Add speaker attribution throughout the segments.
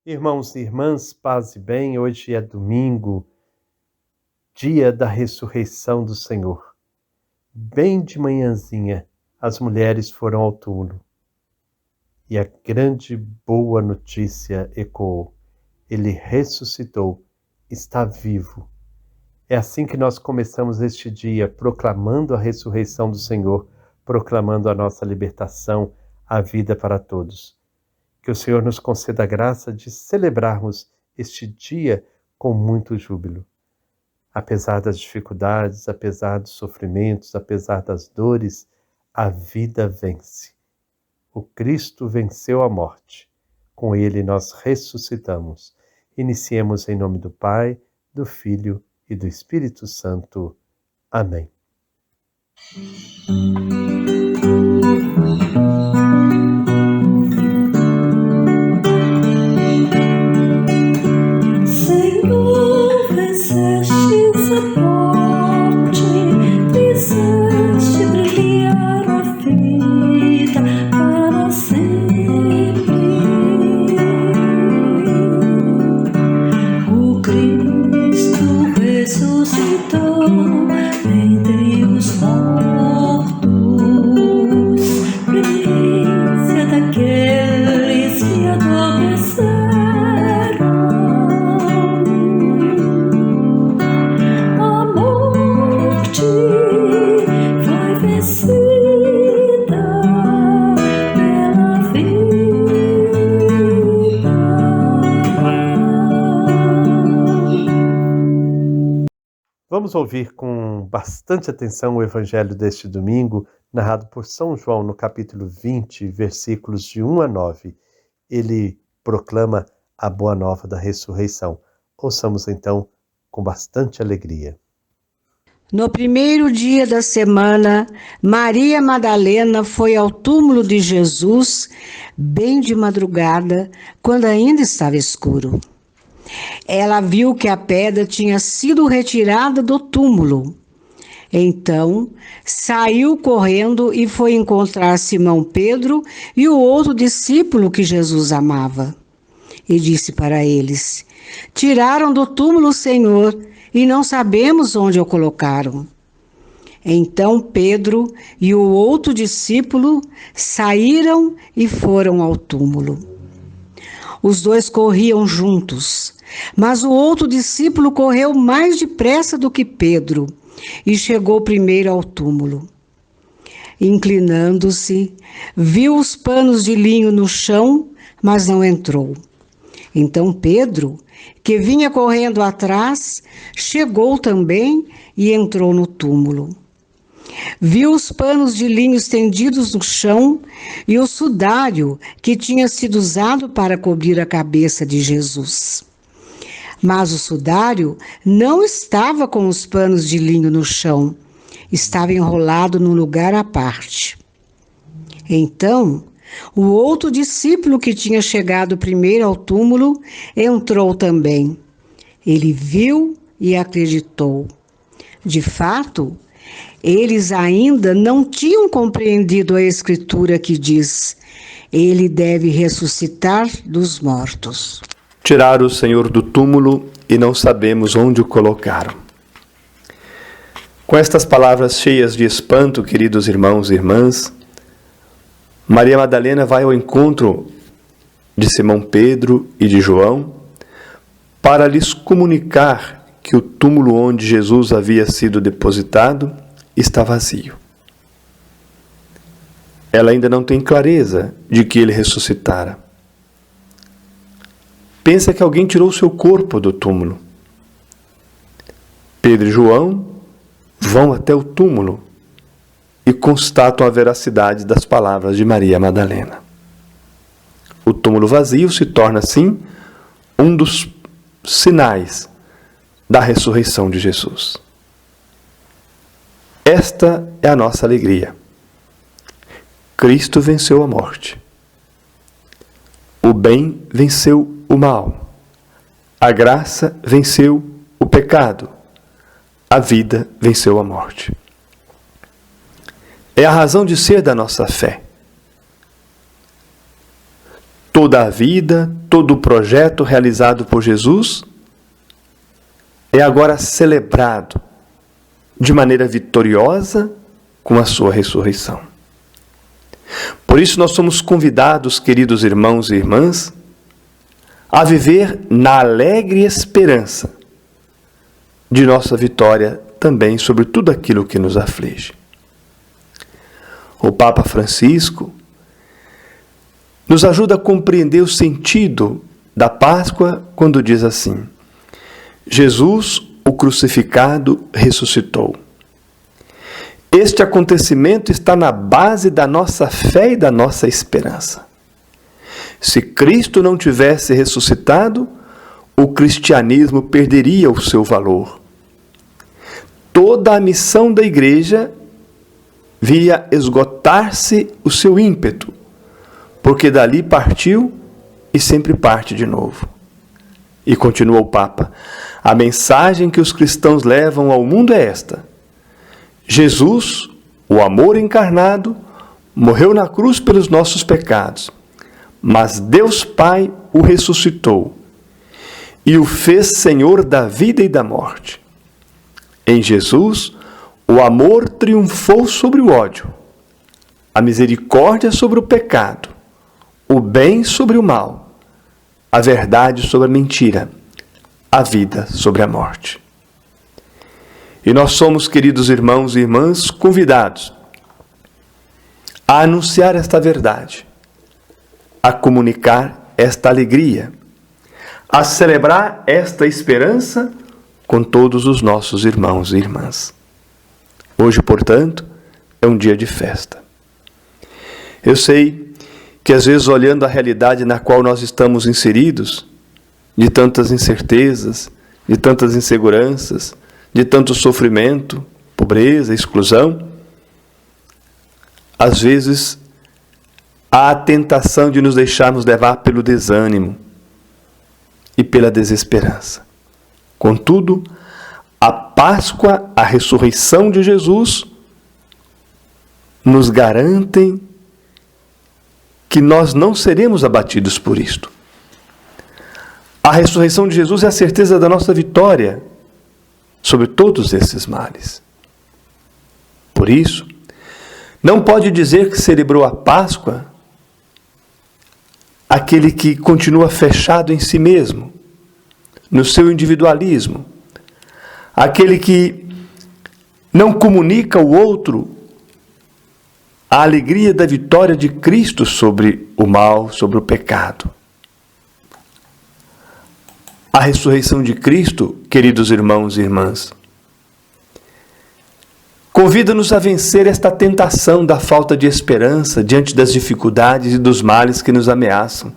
Speaker 1: Irmãos e irmãs, paz e bem, hoje é domingo, dia da ressurreição do Senhor. Bem de manhãzinha, as mulheres foram ao túmulo e a grande boa notícia ecoou. Ele ressuscitou, está vivo. É assim que nós começamos este dia, proclamando a ressurreição do Senhor, proclamando a nossa libertação, a vida para todos. Que o Senhor nos conceda a graça de celebrarmos este dia com muito júbilo. Apesar das dificuldades, apesar dos sofrimentos, apesar das dores, a vida vence. O Cristo venceu a morte. Com ele nós ressuscitamos. Iniciemos em nome do Pai, do Filho e do Espírito Santo. Amém. Vamos ouvir com bastante atenção o evangelho deste domingo, narrado por São João no capítulo 20, versículos de 1 a 9. Ele proclama a boa nova da ressurreição. Ouçamos então com bastante alegria.
Speaker 2: No primeiro dia da semana, Maria Madalena foi ao túmulo de Jesus, bem de madrugada, quando ainda estava escuro. Ela viu que a pedra tinha sido retirada do túmulo. Então, saiu correndo e foi encontrar Simão Pedro e o outro discípulo que Jesus amava. E disse para eles: "Tiraram do túmulo o Senhor e não sabemos onde o colocaram." Então Pedro e o outro discípulo saíram e foram ao túmulo. Os dois corriam juntos, mas o outro discípulo correu mais depressa do que Pedro e chegou primeiro ao túmulo. Inclinando-se, viu os panos de linho no chão, mas não entrou. Então Pedro, que vinha correndo atrás, chegou também e entrou no túmulo. Viu os panos de linho estendidos no chão e o sudário que tinha sido usado para cobrir a cabeça de Jesus. Mas o sudário não estava com os panos de linho no chão, estava enrolado num lugar à parte. Então, o outro discípulo que tinha chegado primeiro ao túmulo entrou também. Ele viu e acreditou. De fato, eles ainda não tinham compreendido a escritura que diz: "Ele deve ressuscitar dos mortos."
Speaker 3: Tiraram o Senhor do túmulo e não sabemos onde o colocaram. Com estas palavras cheias de espanto, queridos irmãos e irmãs, Maria Madalena vai ao encontro de Simão Pedro e de João para lhes comunicar que o túmulo onde Jesus havia sido depositado está vazio. Ela ainda não tem clareza de que ele ressuscitara. Pensa que alguém tirou seu corpo do túmulo. Pedro e João vão até o túmulo e constatam a veracidade das palavras de Maria Madalena. O túmulo vazio se torna, assim, um dos sinais da ressurreição de Jesus. Esta é a nossa alegria. Cristo venceu a morte. O bem venceu o mal. A graça venceu o pecado. A vida venceu a morte. É a razão de ser da nossa fé. toda a vida, todo o projeto realizado por Jesus é agora celebrado de maneira vitoriosa com a sua ressurreição. Por isso nós somos convidados, queridos irmãos e irmãs, a viver na alegre esperança de nossa vitória também sobre tudo aquilo que nos aflige. O Papa Francisco nos ajuda a compreender o sentido da Páscoa quando diz assim: Jesus, o crucificado, ressuscitou. Este acontecimento está na base da nossa fé e da nossa esperança. Se Cristo não tivesse ressuscitado, o cristianismo perderia o seu valor. Toda a missão da Igreja via esgotar-se o seu ímpeto, porque dali partiu e sempre parte de novo. E continua o Papa: a mensagem que os cristãos levam ao mundo é esta: Jesus, o amor encarnado, morreu na cruz pelos nossos pecados, mas Deus Pai o ressuscitou e o fez Senhor da vida e da morte. Em Jesus, o amor triunfou sobre o ódio, a misericórdia sobre o pecado, o bem sobre o mal, a verdade sobre a mentira, a vida sobre a morte. E nós somos, queridos irmãos e irmãs, convidados a anunciar esta verdade, a comunicar esta alegria, a celebrar esta esperança com todos os nossos irmãos e irmãs. Hoje, portanto, é um dia de festa. Eu sei que às vezes, olhando a realidade na qual nós estamos inseridos, de tantas incertezas, de tantas inseguranças, de tanto sofrimento, pobreza, exclusão, às vezes há a tentação de nos deixarmos levar pelo desânimo e pela desesperança. Contudo, a Páscoa, a ressurreição de Jesus, nos garantem que nós não seremos abatidos por isto. A ressurreição de Jesus é a certeza da nossa vitória sobre todos esses males. Por isso, não pode dizer que celebrou a Páscoa aquele que continua fechado em si mesmo, no seu individualismo, aquele que não comunica ao outro a alegria da vitória de Cristo sobre o mal, sobre o pecado. A ressurreição de Cristo, queridos irmãos e irmãs, convida-nos a vencer esta tentação da falta de esperança diante das dificuldades e dos males que nos ameaçam,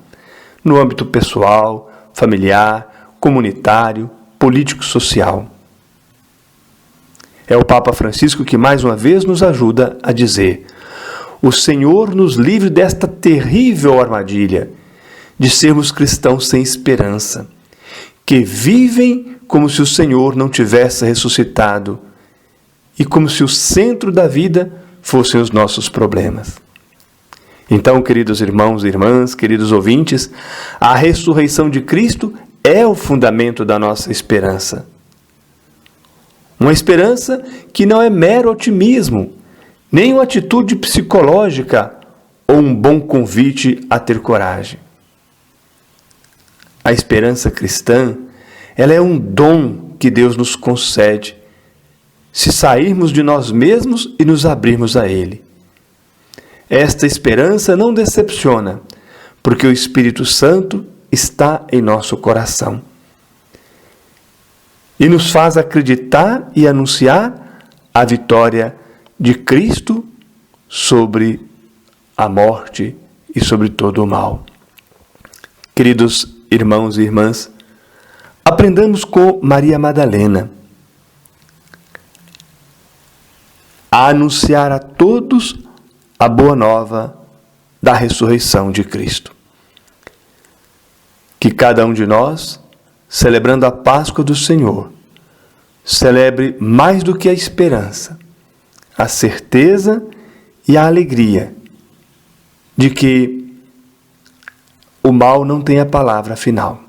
Speaker 3: no âmbito pessoal, familiar, comunitário, político-social. É o Papa Francisco que mais uma vez nos ajuda a dizer: o Senhor nos livre desta terrível armadilha de sermos cristãos sem esperança, que vivem como se o Senhor não tivesse ressuscitado e como se o centro da vida fossem os nossos problemas. Então, queridos irmãos e irmãs, queridos ouvintes, a ressurreição de Cristo é o fundamento da nossa esperança. Uma esperança que não é mero otimismo, nem uma atitude psicológica ou um bom convite a ter coragem. A esperança cristã, ela é um dom que Deus nos concede, se sairmos de nós mesmos e nos abrirmos a Ele. Esta esperança não decepciona, porque o Espírito Santo está em nosso coração e nos faz acreditar e anunciar a vitória de Cristo sobre a morte e sobre todo o mal. Queridos irmãos e irmãs, aprendamos com Maria Madalena a anunciar a todos a boa nova da ressurreição de Cristo. Que cada um de nós, celebrando a Páscoa do Senhor, celebre mais do que a esperança, a certeza e a alegria de que o mal não tem a palavra final.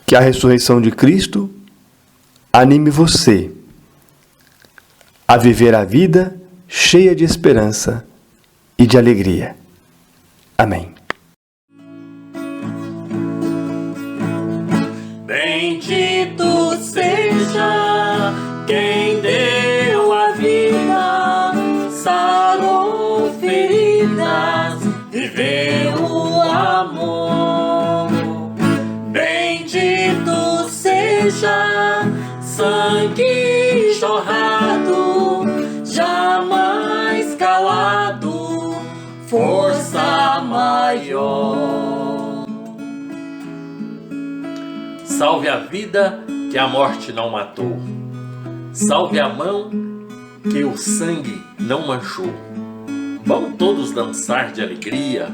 Speaker 3: Que a ressurreição de Cristo anime você a viver a vida cheia de esperança e de alegria. Amém.
Speaker 4: Bendito seja quem deu a vida, sarou feridas, viveu o amor. Bendito seja sangue jorrado, jamais calado, força maior. Salve a vida que a morte não matou, salve a mão que o sangue não manchou. Vão todos dançar de alegria,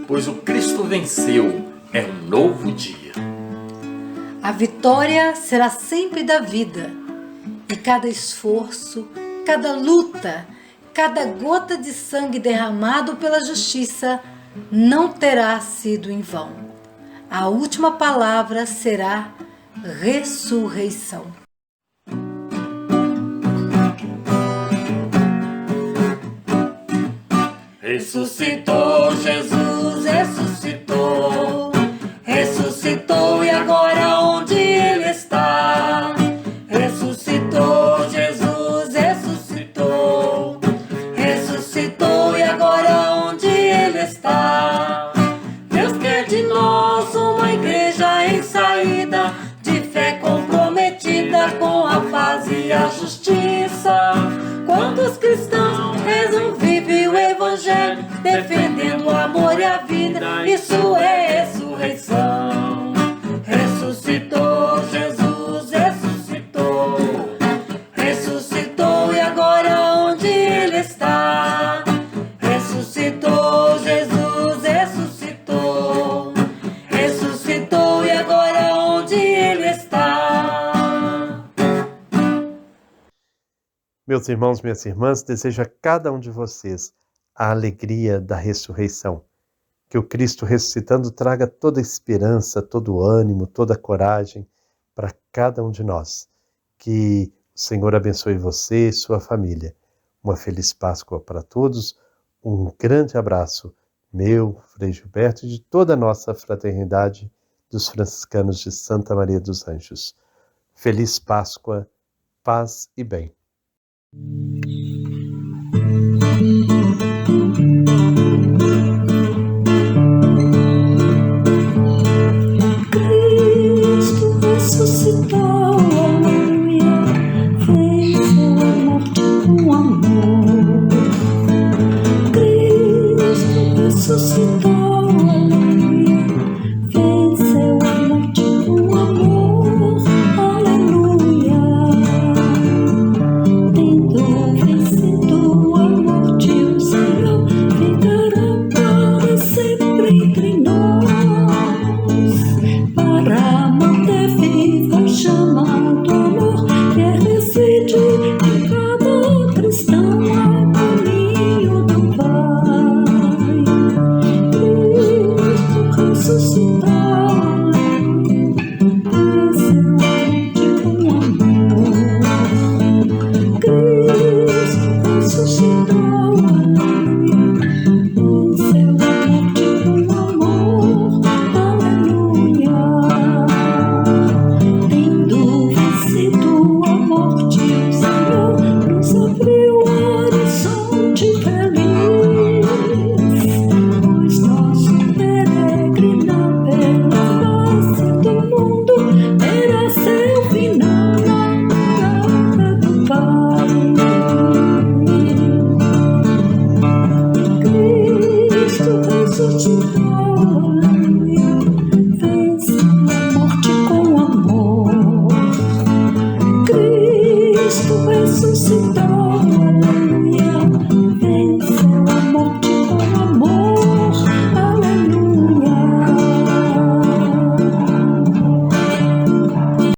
Speaker 4: pois o Cristo venceu, é um novo dia.
Speaker 5: A vitória será sempre da vida, e cada esforço, cada luta, cada gota de sangue derramado pela justiça não terá sido em vão. A última palavra será ressurreição.
Speaker 4: Ressuscitou Jesus, ressuscitou, ressuscitou e agora onde Ele está? Ressuscitou Jesus, ressuscitou, ressuscitou e agora onde Ele está? Deus quer de nós uma igreja em saída, de fé comprometida com a paz e a justiça. Quantos cristãos rezam, vivem o Evangelho, defendendo o amor e a vida, isso é ressurreição. Ressuscitou Jesus, ressuscitou, ressuscitou e agora onde Ele está? Ressuscitou Jesus, ressuscitou, ressuscitou e agora onde Ele está?
Speaker 1: Meus irmãos, minhas irmãs, desejo a cada um de vocês a alegria da ressurreição. Que o Cristo ressuscitando traga toda a esperança, todo o ânimo, toda a coragem para cada um de nós. Que o Senhor abençoe você e sua família. Uma feliz Páscoa para todos. Um grande abraço, meu, Frei Gilberto, e de toda a nossa fraternidade dos franciscanos de Santa Maria dos Anjos. Feliz Páscoa, paz e bem.
Speaker 6: Cristo ressuscitou, aleluia, venceu a morte com amor. Cristo ressuscitou, aleluia, venceu a morte com amor, aleluia. Tendo vencido a morte, o Senhor ficará para sempre entre nós, para manter viva a chama do amor que reside em cada cristão a caminho do Pai. Cristo ressuscitou, venceu a morte com amor. Cristo ressuscitou, venceu a morte com amor, aleluia. Tendo vencido a morte, o Senhor nos abriu o horizonte feliz, pois nosso peregrinar pela face do mundo terá seu final na morada do Pai. Cristo ressuscitou, aleluia, venceu a morte com amor. Cristo ressuscitou,